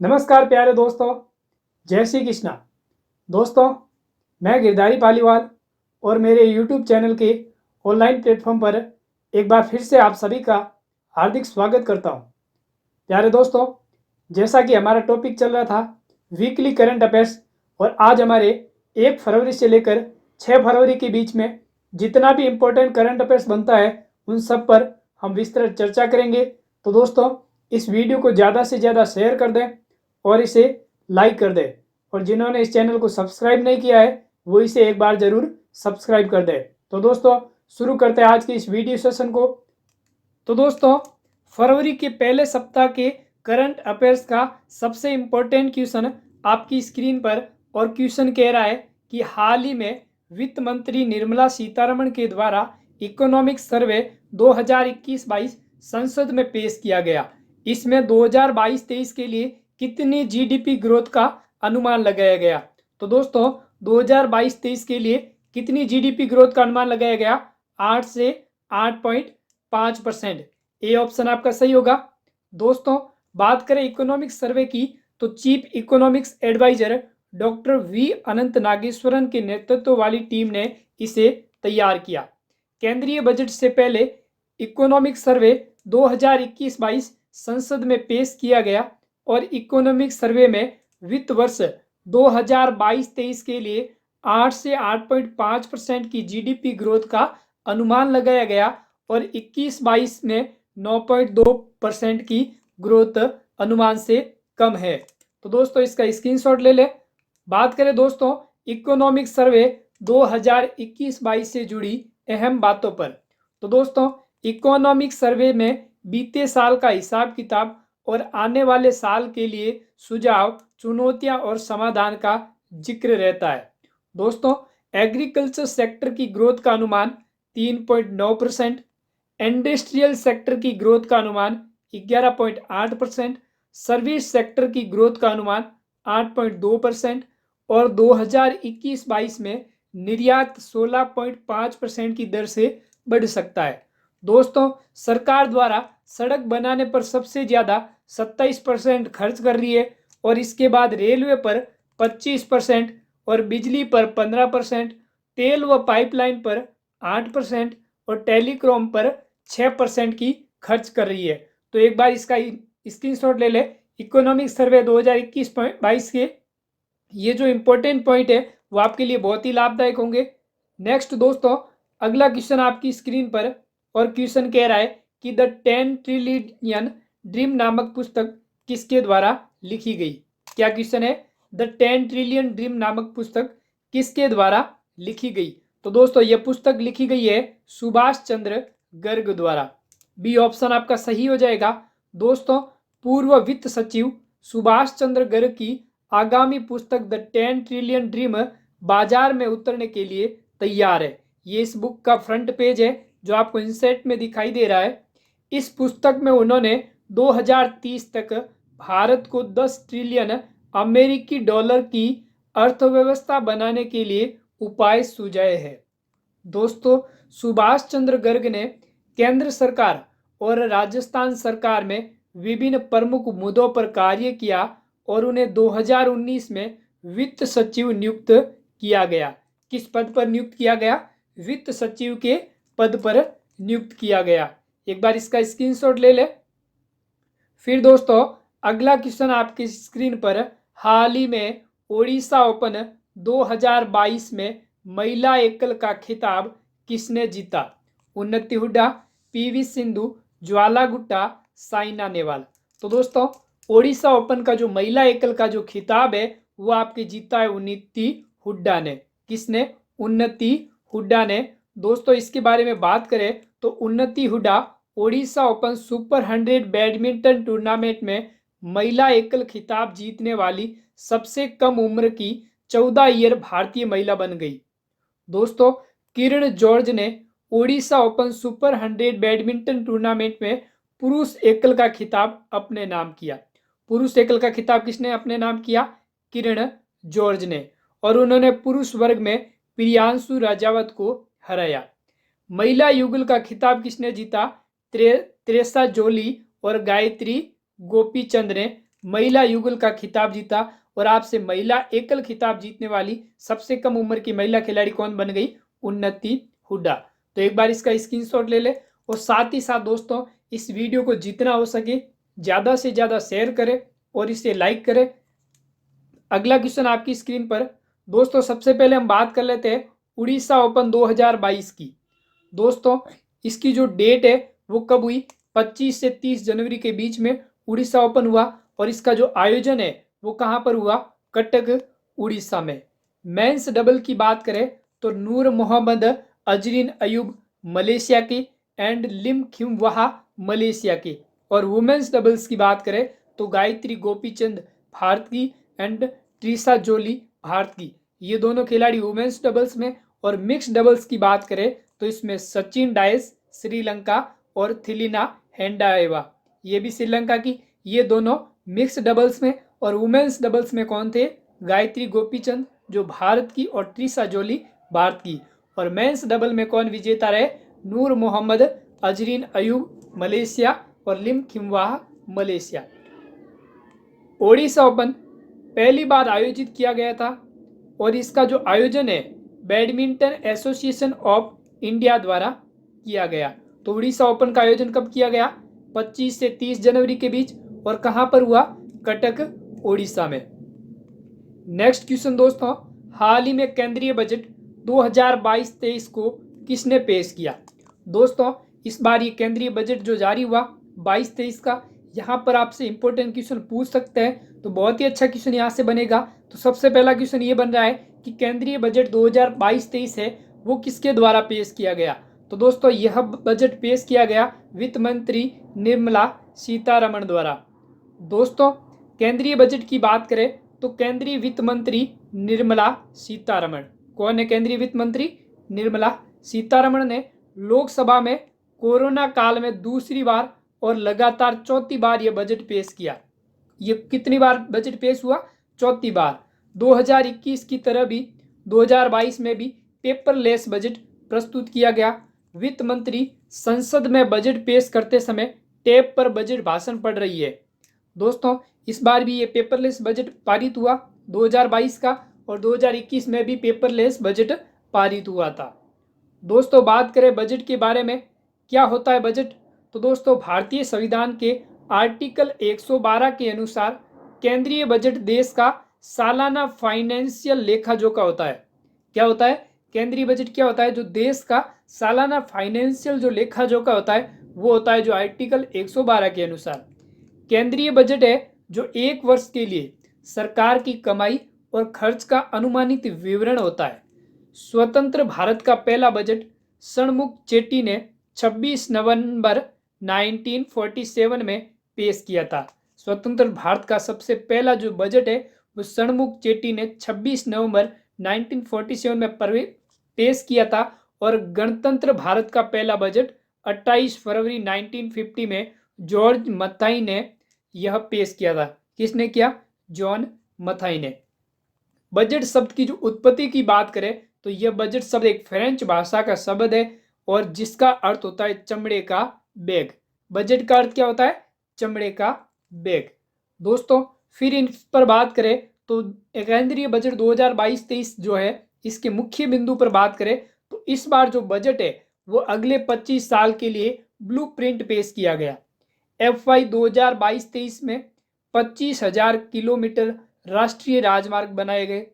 नमस्कार प्यारे दोस्तों, जय श्री कृष्णा। दोस्तों, मैं गिरधारी पालीवाल और मेरे YouTube चैनल के ऑनलाइन प्लेटफॉर्म पर एक बार फिर से आप सभी का हार्दिक स्वागत करता हूं। प्यारे दोस्तों, जैसा कि हमारा टॉपिक चल रहा था वीकली करंट अफेयर्स, और आज हमारे 1 फरवरी से लेकर 6 फरवरी के बीच में जितना भी इम्पोर्टेंट करंट अफेयर्स बनता है उन सब पर हम विस्तृत चर्चा करेंगे। तो दोस्तों, इस वीडियो को ज़्यादा से ज़्यादा शेयर कर दें और इसे लाइक कर दें, और जिन्होंने इस चैनल को सब्सक्राइब नहीं किया है वो इसे एक बार ज़रूर सब्सक्राइब कर दें। तो दोस्तों, शुरू करते हैं आज के इस वीडियो सेशन को। तो दोस्तों, फरवरी के पहले सप्ताह के करंट अफेयर्स का सबसे इम्पोर्टेंट क्वेश्चन आपकी स्क्रीन पर, और क्वेश्चन कह रहा है कि हाल ही में वित्त मंत्री निर्मला सीतारमण के द्वारा इकोनॉमिक सर्वे 2021-22 संसद में पेश किया गया। इसमें 2022-23 के लिए कितनी जीडीपी ग्रोथ का अनुमान लगाया गया। तो दोस्तों, 2022-23 के लिए कितनी जीडीपी ग्रोथ का अनुमान लगाया गया? 8 से 8.5%। ए ऑप्शन आपका सही होगा। दोस्तों, बात करें इकोनॉमिक्स सर्वे की, तो chief economics adviser doctor V Anant Nageswaran के नेतृत्व वाली टीम ने इसे तैयार किया। केंद्रीय बजट से पहले इकोनॉमिक सर्वे 2021-22 संसद में पेश किया गया, और इकोनॉमिक सर्वे में वित्त वर्ष 2022-23 के लिए 8 से 8.5% की जीडीपी ग्रोथ का अनुमान लगाया गया, और 21-22 में 9.2% की ग्रोथ अनुमान से कम है। तो दोस्तों, इसका स्क्रीनशॉट ले लें। बात करें दोस्तों इकोनॉमिक सर्वे 2021-22 से जुड़ी अहम बातों पर, तो दोस्तों इकोनॉमिक सर्वे में बीते साल का हिसाब किताब और आने वाले साल के लिए सुझाव, चुनौतियां और समाधान का जिक्र रहता है। दोस्तों, एग्रीकल्चर सेक्टर की ग्रोथ का अनुमान 3.9%, इंडस्ट्रियल सेक्टर की ग्रोथ का अनुमान 11.8%, सर्विस सेक्टर की ग्रोथ का अनुमान 8.2%, और 2021-22 में निर्यात 16.5% की दर से बढ़ सकता है। दोस्तों, सरकार द्वारा सड़क बनाने पर सबसे ज़्यादा 27% खर्च कर रही है, और इसके बाद रेलवे पर 25%, और बिजली पर 15%, तेल व पाइपलाइन पर 8%, और टेलीकॉम पर 6% की खर्च कर रही है। तो एक बार इसका स्क्रीनशॉट ले ले। इकोनॉमिक सर्वे 2021-22 के ये जो इम्पोर्टेंट पॉइंट है वो आपके लिए बहुत ही लाभदायक होंगे। नेक्स्ट दोस्तों, अगला क्वेश्चन आपकी स्क्रीन पर, और क्वेश्चन कह रहा है कि द 10 ट्रिलियन ड्रीम नामक पुस्तक किसके द्वारा लिखी गई। क्या क्वेश्चन है? द 10 ट्रिलियन ड्रीम नामक पुस्तक किसके द्वारा लिखी गई। तो दोस्तों, यह पुस्तक लिखी गई है सुभाष चंद्र गर्ग द्वारा। बी ऑप्शन आपका सही हो जाएगा। दोस्तों, पूर्व वित्त सचिव सुभाष चंद्र गर्ग की आगामी पुस्तक द 10 ट्रिलियन ड्रीम बाजार में उतरने के लिए तैयार है। ये इस बुक का फ्रंट पेज है जो आपको इंसर्ट में दिखाई दे रहा है। इस पुस्तक में उन्होंने 2030 तक भारत को 10 ट्रिलियन अमेरिकी डॉलर की अर्थव्यवस्था बनाने के लिए उपाय सुझाए हैं। दोस्तों, सुभाष चंद्र गर्ग ने केंद्र सरकार और राजस्थान सरकार में विभिन्न प्रमुख मुद्दों पर कार्य किया, और उन्हें 2019 में वित्त सचिव नियुक्त किया गया। किस पद पर नियुक्त किया गया? वित्त सचिव के पद पर नियुक्त किया गया। एक बार इसका स्क्रीनशॉट ले ले। फिर दोस्तों, अगला क्वेश्चन आपकी स्क्रीन पर, हाल ही में ओडिशा ओपन 2022 में महिला एकल का खिताब किसने जीता? उन्नति हुड्डा, पीवी सिंधु, ज्वाला गुट्टा, साइना नेहवाल। तो दोस्तों, ओडिशा ओपन का जो महिला एकल का जो खिताब है वो आपके जीता है उन्नति हुड्डा ने। किसने? उन्नति हुड्डा ने। दोस्तों, इसके बारे में बात करें तो उन्नति Hooda Odisha open super 100 badminton tournament में महिला एकल खिताब जीतने वाली सबसे कम उम्र की 14 ईयर भारतीय महिला बन गई। दोस्तों, किरण जॉर्ज ने Odisha open super 100 badminton tournament में पुरुष एकल का खिताब अपने नाम किया। पुरुष एकल का खिताब किसने अपने नाम किया? किरण जॉर्ज ने। और उन्होंने पुरुष वर्ग में प्रियांशु राजावत को हराया। महिला युगल का खिताब किसने जीता? त्रेसा जोली और गायत्री गोपीचंद ने महिला युगल का खिताब जीता। और आपसे महिला एकल खिताब जीतने वाली सबसे कम उम्र की महिला खिलाड़ी कौन बन गई? उन्नति हुड्डा। तो एक बार इसका स्क्रीनशॉट ले ले। और साथ ही साथ दोस्तों इस वीडियो को जितना हो सके ज़्यादा से ज़्यादा शेयर करें और इसे लाइक करें। अगला क्वेश्चन आपकी स्क्रीन पर। दोस्तों सबसे पहले हम बात कर लेते हैं उड़ीसा ओपन 2022 की। दोस्तों इसकी जो डेट है वो कब हुई? 25 से 30 जनवरी के बीच में उड़ीसा ओपन हुआ। और इसका जो आयोजन है वो कहाँ पर हुआ? कटक, उड़ीसा में। मेंस डबल की बात करें तो नूर मोहम्मद अजरीन अयूब मलेशिया की एंड लिम खिमवाहा मलेशिया की। और वुमेन्स डबल्स की बात करें तो गायत्री गोपीचंद भारत की एंड ट्रिशा जोली भारत की। ये दोनों खिलाड़ी वुमेन्स डबल्स में। और मिक्स डबल्स की बात करें तो इसमें सचिन डायस श्रीलंका और थिलिना हेंडाएवा ये भी श्रीलंका की। ये दोनों मिक्स डबल्स में। और वुमेन्स डबल्स में कौन थे? गायत्री गोपीचंद जो भारत की और ट्रिशा जोली भारत की। और मेंस डबल में कौन विजेता रहे? नूर मोहम्मद अजरीन अयूब मलेशिया और लिम खिमवाहा मलेशिया। ओडिशा ओपन पहली बार आयोजित किया गया था और इसका जो आयोजन है बैडमिंटन एसोसिएशन ऑफ इंडिया द्वारा किया गया। तो उड़ीसा ओपन का आयोजन कब किया गया? 25 से 30 जनवरी के बीच। और कहां पर हुआ? कटक, उड़ीसा में। नेक्स्ट क्वेश्चन दोस्तों, हाल ही में केंद्रीय बजट 2022-23 को किसने पेश किया? दोस्तों इस बार ये केंद्रीय बजट जो जारी हुआ 22-23 का, यहाँ पर आपसे इंपॉर्टेंट क्वेश्चन पूछ सकते हैं। तो बहुत ही अच्छा क्वेश्चन यहाँ से बनेगा। तो सबसे पहला क्वेश्चन ये बन रहा है कि केंद्रीय बजट 2022-23 है वो किसके द्वारा पेश किया गया? तो दोस्तों यह बजट पेश किया गया वित्त मंत्री निर्मला सीतारमण द्वारा। दोस्तों केंद्रीय बजट की बात करें तो केंद्रीय वित्त मंत्री निर्मला सीतारमण कौन है? केंद्रीय वित्त मंत्री निर्मला सीतारमण ने लोकसभा में कोरोना काल में दूसरी बार और लगातार चौथी बार यह बजट पेश किया। ये कितनी बार बजट पेश हुआ? चौथी बार। 2021 की तरह भी 2022 में भी पेपरलेस बजट प्रस्तुत किया गया। वित्त मंत्री संसद में बजट पेश करते समय टेप पर बजट भाषण पढ़ रही है। दोस्तों इस बार भी ये पेपरलेस बजट पारित हुआ 2022 का। और 2021 में भी पेपरलेस बजट पारित हुआ था। दोस्तों बात करें बजट के बारे में, क्या होता है बजट? तो दोस्तों भारतीय संविधान के आर्टिकल 112 के अनुसार केंद्रीय बजट देश का सालाना फाइनेंशियल लेखा जोखा होता है। क्या होता है? केंद्रीय बजट क्या होता है? जो देश का सालाना फाइनेंशियल जो लेखा जोखा होता है वो होता है जो आर्टिकल 112 के अनुसार। केंद्रीय बजट है जो एक वर्ष के लिए सरकार की कमाई और खर्च का अनुमानित विवरण होता है। स्वतंत्र भारत का पहला बजट षणमुख चेट्टी ने 26 नवंबर 1947 में पेश किया था। स्वतंत्र भारत का सबसे पहला जो बजट है वो षणमुख चेट्टी ने 26 नवंबर 1947 में पेश किया था। और गणतंत्र भारत का पहला बजट 28 फरवरी 1950 में जॉर्ज मथाई ने यह पेश किया था। किसने किया? जॉन मथाई ने। बजट शब्द की जो उत्पत्ति की बात करें तो यह बजट शब्द एक फ्रेंच भाषा का शब्द है और जिसका अर्थ होता है चमड़े का बैग। बजट का अर्थ क्या होता है? चमड़े का बैग। दोस्तों फिर इन पर बात करें तो केंद्रीय बजट 2022-23 जो है इसके मुख्य बिंदु पर बात करें तो इस बार जो बजट है वो अगले 25 साल के लिए ब्लूप्रिंट पेश किया गया। FY 2022-23 में 25,000 किलोमीटर राष्ट्रीय राजमार्ग बनाए गए।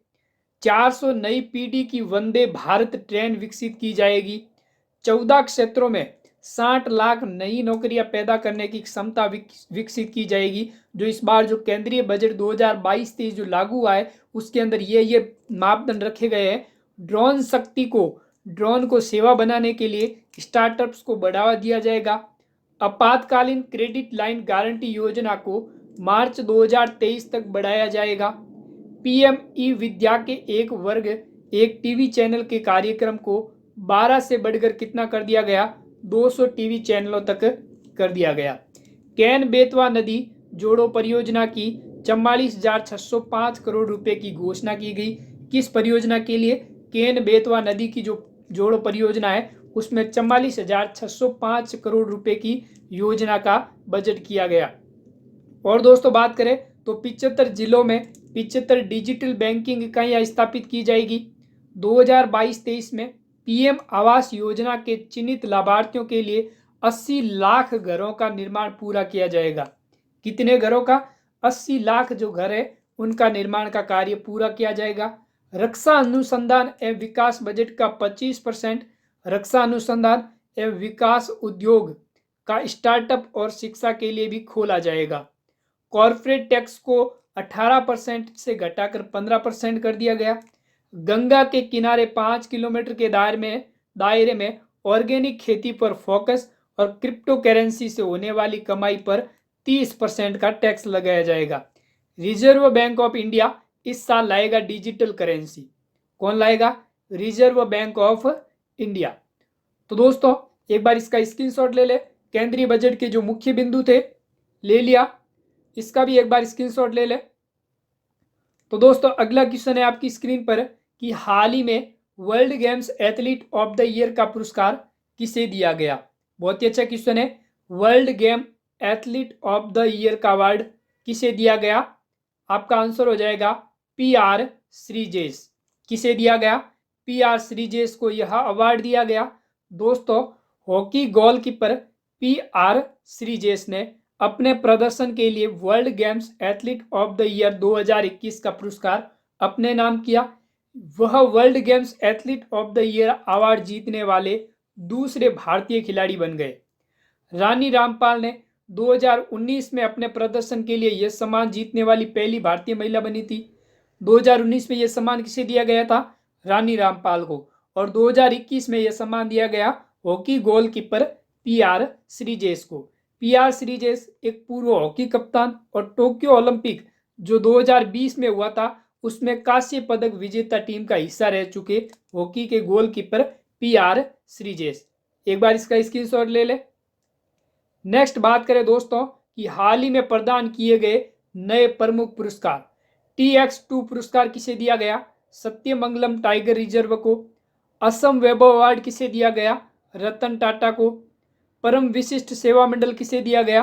400 नई पीढ़ी की वंदे भारत ट्रेन विकसित की जाएगी। 14 क्षेत्रों में 60 लाख नई नौकरियां पैदा करने की क्षमता विकसित की जाएगी। जो इस बार जो केंद्रीय बजट 2022-23 जो लागू हुआ है उसके अंदर ये मापदंड रखे गए हैं। ड्रोन को सेवा बनाने के लिए स्टार्टअप्स को बढ़ावा दिया जाएगा। आपातकालीन क्रेडिट लाइन गारंटी योजना को मार्च 2023 तक बढ़ाया जाएगा। PM ई विद्या के एक वर्ग एक टीवी चैनल के कार्यक्रम को 12 से बढ़कर कितना कर दिया गया? 200 टीवी चैनलों तक कर दिया गया। कैन बेतवा नदी जोड़ो परियोजना की 44,605 करोड़ रुपए की घोषणा की गई। किस परियोजना के लिए? कैन बेतवा नदी की जो जोड़ो परियोजना है उसमें 44,605 करोड़ रुपए की योजना का बजट किया गया। और दोस्तों बात करें तो 75 जिलों में 75 डिजिटल बैंकिंग इकाइयाँ स्थापित की जाएगी। 2022-23 में पीएम आवास योजना के चिन्हित लाभार्थियों के लिए 80 लाख घरों का निर्माण पूरा किया जाएगा। कितने घरों का? 80 लाख जो घर है उनका निर्माण का कार्य पूरा किया जाएगा। रक्षा अनुसंधान एवं विकास बजट का 25% रक्षा अनुसंधान एवं विकास उद्योग का स्टार्टअप और शिक्षा के लिए भी खोला जाएगा। कॉर्पोरेट टैक्स को 18% से घटाकर 15% कर दिया गया। गंगा के किनारे 5 किलोमीटर के दायरे में ऑर्गेनिक खेती पर फोकस और क्रिप्टो करेंसी से होने वाली कमाई पर 30% का टैक्स लगाया जाएगा। रिजर्व बैंक ऑफ इंडिया इस साल लाएगा डिजिटल करेंसी। कौन लाएगा? Reserve bank of India. तो दोस्तों एक बार इसका स्क्रीनशॉट ले ले। केंद्रीय बजट के जो मुख्य बिंदु थे ले लिया, इसका भी एक बार स्क्रीनशॉट ले ले। तो दोस्तों अगला क्वेश्चन है आपकी स्क्रीन पर कि हाल ही में world games athlete of the year का पुरस्कार किसे दिया गया? बहुत ही अच्छा क्वेश्चन है। World game athlete of the year का अवार्ड किसे दिया गया? आपका आंसर हो जाएगा PR श्रीजेश। किसे दिया गया? PR श्रीजेश को यह अवार्ड दिया गया। दोस्तों हॉकी गोलकीपर PR श्रीजेश ने अपने प्रदर्शन के लिए world games athlete of the year 2021 का पुरस्कार अपने नाम किया। वह world games athlete of the year award जीतने वाले दूसरे भारतीय खिलाड़ी बन गए। रानी रामपाल ने 2019 में अपने प्रदर्शन के लिए यह सम्मान जीतने वाली पहली भारतीय महिला बनी थी। 2019 में यह सम्मान किसे दिया गया था? रानी रामपाल को। और 2021 में यह सम्मान दिया गया हॉकी गोलकीपर PR श्रीजेश को। PR श्रीजेश एक पूर्व हॉकी कप्तान और टोक्यो ओलंपिक जो 2020 में हुआ था उसमें कांस्य पदक विजेता टीम का हिस्सा रह चुके हॉकी के गोलकीपर PR श्रीजेश। एक बार इसका स्क्रीनशॉट ले ले। नेक्स्ट बात करें दोस्तों कि हाल ही में प्रदान किए गए नए प्रमुख पुरस्कार। TX2 पुरस्कार किसे दिया गया? सत्यमंगलम टाइगर रिजर्व को। असम वैभव अवार्ड किसे दिया गया? रतन टाटा को। परम विशिष्ट सेवा मंडल किसे दिया गया?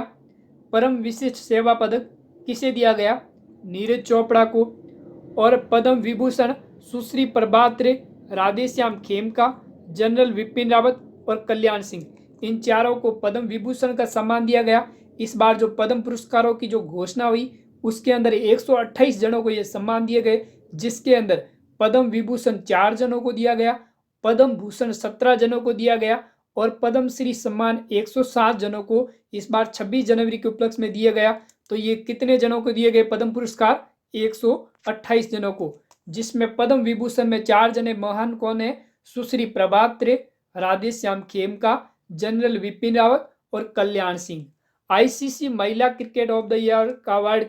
परम विशिष्ट सेवा पदक किसे दिया गया? नीरज चोपड़ा को। और पद्म विभूषण सुश्री प्रभात राधेश्याम खेमका, जनरल विपिन रावत और कल्याण सिंह, इन चारों को पद्म विभूषण का सम्मान दिया गया। इस बार जो पद्म पुरस्कारों की जो घोषणा हुई उसके अंदर 128 जनों को यह सम्मान दिए गए, जिसके अंदर पद्म विभूषण 4 जनों को दिया गया, पद्म भूषण 17 जनों को दिया गया और पद्म श्री सम्मान 107 जनों को इस बार 26 जनवरी के उपलक्ष्य में दिया गया। तो ये कितने जनों को दिए गए पद्म पुरस्कार? 128 जनों को, जिसमें पद्म विभूषण में 4 जने महान कौन है? सुश्री प्रभात राधेश्याम खेमका, जनरल विपिन रावत और कल्याण सिंह। ICC महिला क्रिकेट ऑफ द ईयर का अवार्ड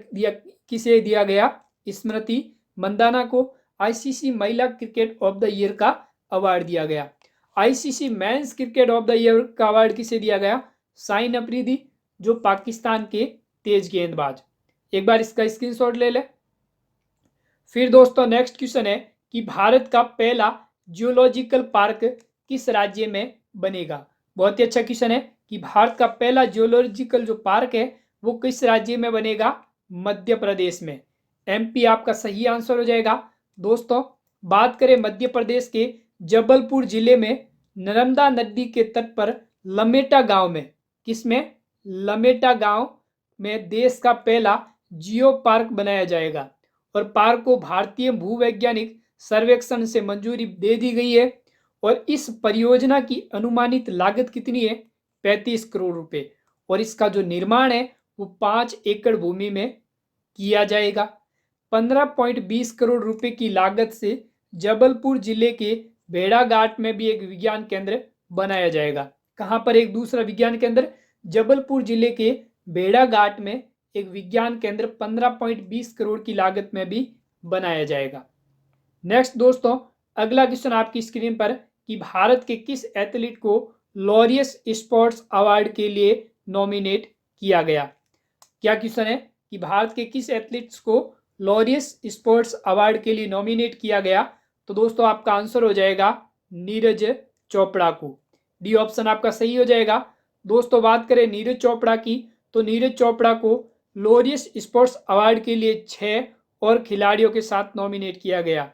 किसे दिया गया? स्मृति मंदाना को ICC महिला क्रिकेट ऑफ द ईयर का अवार्ड दिया गया। ICC men's cricket of the year का अवार्ड किसे दिया गया? शाहीन अफरीदी जो पाकिस्तान के तेज गेंदबाज। एक बार इसका स्क्रीनशॉट ले ले। फिर दोस्तों नेक्स्ट क्वेश्चन है कि भारत का पहला जियोलॉजिकल पार्क किस राज्य में बनेगा? बहुत ही अच्छा क्वेश्चन है कि भारत का पहला जियोलॉजिकल जो पार्क है वो किस राज्य में बनेगा? मध्य प्रदेश में। MP आपका सही आंसर हो जाएगा। दोस्तों बात करें मध्य प्रदेश के जबलपुर जिले में नर्मदा नदी के तट पर लमेटा गांव में, किसमें? लमेटा गांव में देश का पहला जियो पार्क बनाया जाएगा और पार्क को भारतीय भूवैज्ञानिक सर्वेक्षण से मंजूरी दे दी गई है। और इस परियोजना की अनुमानित लागत कितनी है? 35 करोड़ रुपए। और इसका जो निर्माण है वो 5 एकड़ भूमि में किया जाएगा। 15.20 करोड़ रुपए की लागत से जबलपुर जिले के भेड़ाघाट में भी एक विज्ञान केंद्र बनाया जाएगा। कहां पर एक दूसरा विज्ञान केंद्र? जबलपुर जिले के भेड़ाघाट में एक विज्ञान केंद्र 15.20 करोड़ की लागत में भी बनाया जाएगा। नेक्स्ट दोस्तों अगला क्वेश्चन आपकी स्क्रीन पर कि भारत के किस एथलीट को लॉरियस स्पोर्ट्स अवार्ड के लिए नॉमिनेट किया गया? क्या क्वेश्चन है कि भारत के किस एथलीट्स को लॉरियस स्पोर्ट्स अवार्ड के लिए नॉमिनेट किया गया? तो दोस्तों आपका आंसर हो जाएगा नीरज चोपड़ा को। डी ऑप्शन आपका सही हो जाएगा। दोस्तों बात करें नीरज चोपड़ा की तो नीरज चोपड़ा को लोरियस स्पोर्ट्स अवार्ड के लिए 6 और खिलाड़ियों के साथ नॉमिनेट किया गया।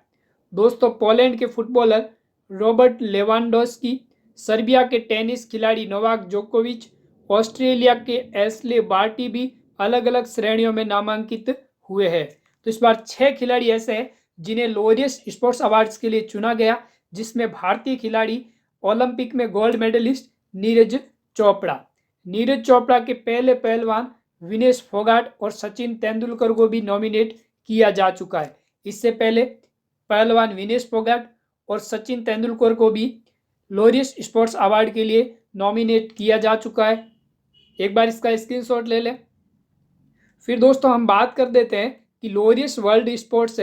दोस्तों, पोलैंड के फुटबॉलर रॉबर्ट लेवांडोव्स्की, सर्बिया के टेनिस खिलाड़ी नोवाक जोकोविच, ऑस्ट्रेलिया के एशले बार्टी भी अलग अलग श्रेणियों में नामांकित हुए हैं। तो इस बार 6 खिलाड़ी ऐसे हैं जिन्हें लोरियस स्पोर्ट्स अवार्ड्स के लिए चुना गया, जिसमें भारतीय खिलाड़ी ओलंपिक में गोल्ड मेडलिस्ट नीरज चोपड़ा, के पहले पहलवान विनेश फोगाट और सचिन तेंदुलकर को भी नॉमिनेट किया जा चुका है। इससे पहले पहलवान विनेश फोगाट और सचिन तेंदुलकर को भी लोरियस स्पोर्ट्स अवार्ड के लिए नॉमिनेट किया जा चुका है। एक बार इसका स्क्रीनशॉट ले लें। फिर दोस्तों हम बात कर देते हैं कि लोरियस वर्ल्ड स्पोर्ट्स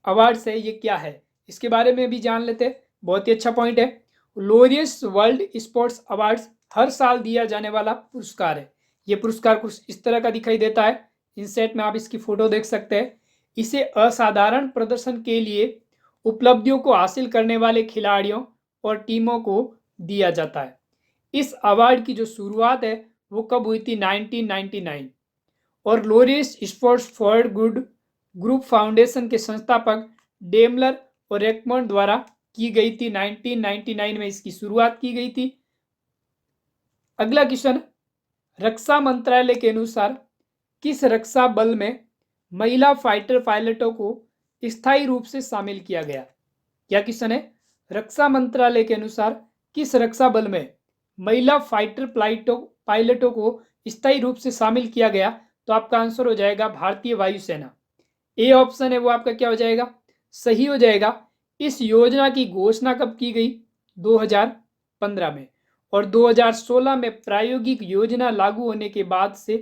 अवार्ड्स है ये क्या है, इसके बारे में भी जान लेते हैं। बहुत ही अच्छा पॉइंट है। लोरियस वर्ल्ड स्पोर्ट्स अवार्ड्स हर साल दिया जाने वाला पुरस्कार है। ये पुरस्कार कुछ इस तरह का दिखाई देता है। इंसेट में आप इसकी फोटो देख सकते हैं। इसे असाधारण प्रदर्शन के लिए उपलब्धियों को हासिल करने वाले खिलाड़ियों और टीमों को दिया जाता है। इस अवार्ड की जो शुरुआत है वो कब हुई थी? 1999। और Laureus sports for good group foundation के संस्थापक डेमलर और रेकमंड द्वारा की गई थी। 1999 में इसकी शुरुआत की गई थी। अगला क्वेश्चन, रक्षा मंत्रालय के अनुसार किस रक्षा बल में महिला फाइटर पायलटों को स्थायी रूप से शामिल किया गया? क्या क्वेश्चन है? रक्षा मंत्रालय के अनुसार किस रक्षा बल में महिला फाइटर पायलटों को स्थायी रूप से शामिल किया गया? तो आपका आंसर हो जाएगा भारतीय वायुसेना। ए ऑप्शन है वो आपका क्या हो जाएगा? सही हो जाएगा। इस योजना की घोषणा कब की गई? 2015 में। और 2016 में प्रायोगिक योजना लागू होने के बाद से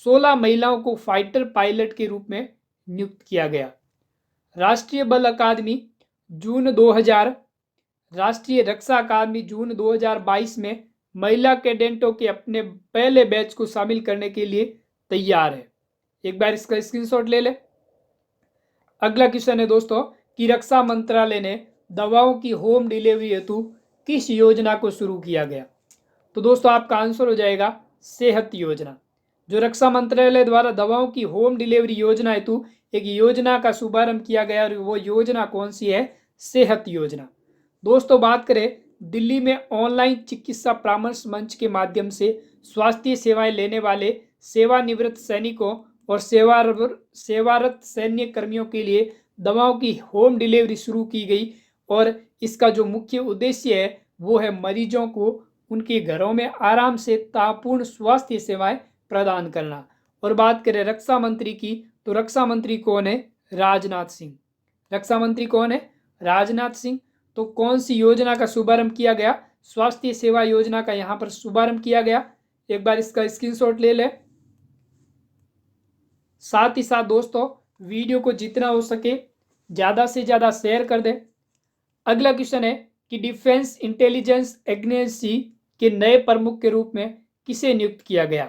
16 महिलाओं को फाइटर पायलट के रूप में नियुक्त किया गया। राष्ट्रीय रक्षा अकादमी जून 2022 में महिला कैडेटों के अपने पहले बैच को शामिल करने के लिए तैयार है। एक बार इसका स्क्रीनशॉट ले ले। अगला क्वेश्चन है दोस्तों कि रक्षा मंत्रालय ने दवाओं की होम डिलीवरी हेतु किस योजना को शुरू किया गया? तो दोस्तों आपका आंसर हो जाएगा सेहत योजना। जो रक्षा मंत्रालय द्वारा दवाओं की होम डिलीवरी योजना हेतु एक योजना का शुभारंभ किया गया और वो योजना कौन सी है? सेहत योजना। दोस्तों बात करें, दिल्ली में ऑनलाइन चिकित्सा परामर्श मंच के माध्यम से स्वास्थ्य सेवाएं लेने वाले सेवानिवृत्त सैनिकों और सेवारत सैन्य कर्मियों के लिए दवाओं की होम डिलीवरी शुरू की गई। और इसका जो मुख्य उद्देश्य है वो है मरीजों को उनके घरों में आराम से तापूर्ण स्वास्थ्य सेवाएं प्रदान करना। और बात करें रक्षा मंत्री की, तो रक्षा मंत्री कौन है? राजनाथ सिंह। रक्षा मंत्री कौन है? राजनाथ सिंह। तो कौन सी योजना का शुभारंभ किया गया? स्वास्थ्य सेवा योजना का यहाँ पर शुभारंभ किया गया। एक बार इसका स्क्रीनशॉट ले ले। साथ ही साथ दोस्तों वीडियो को जितना हो सके ज़्यादा से ज़्यादा शेयर कर दें। अगला क्वेश्चन है कि डिफेंस इंटेलिजेंस एजेंसी के नए प्रमुख के रूप में किसे नियुक्त किया गया?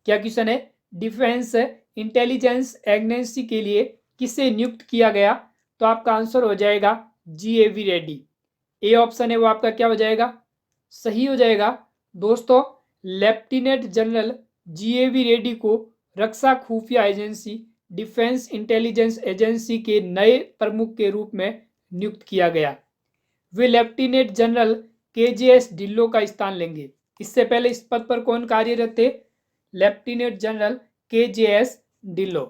क्या क्वेश्चन है? डिफेंस इंटेलिजेंस एजेंसी के लिए किसे नियुक्त किया गया? तो आपका आंसर हो जाएगा GAV रेड्डी। ए ऑप्शन है वो आपका क्या हो जाएगा? सही हो जाएगा। दोस्तों लेफ्टिनेंट जनरल GAV रेड्डी को रक्षा खुफिया एजेंसी डिफेंस इंटेलिजेंस एजेंसी के नए प्रमुख के रूप में नियुक्त किया गया। वे लेफ्टिनेंट जनरल KJS ढिल्लों का स्थान लेंगे। इससे पहले इस पद पर कौन कार्यरत थे? लेफ्टिनेंट जनरल KJS ढिल्लों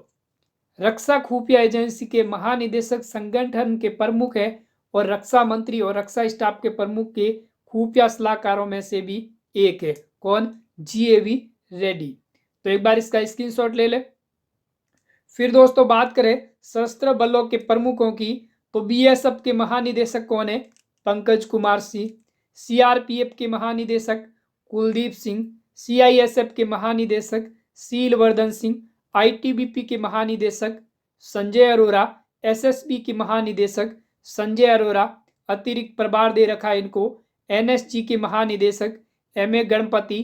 रक्षा खुफिया एजेंसी के महानिदेशक संगठन के प्रमुख है और रक्षा मंत्री और रक्षा स्टाफ के प्रमुख के खुफिया सलाहकारों में से भी एक है। कौन? GAV रेड्डी। तो एक बार इसका स्क्रीनशॉट ले ले। फिर दोस्तों बात करें सशस्त्र बलों के प्रमुखों की, तो BSF के महानिदेशक कौन है? पंकज कुमार सिंह। CRPF के महानिदेशक कुलदीप सिंह। CISF के महानिदेशक शीलवर्धन सिंह। ITBP के महानिदेशक संजय अरोरा। SSB के महानिदेशक संजय अरोरा। अतिरिक्त प्रभार दे रखा है इनको NSG के महानिदेशक MA गणपति।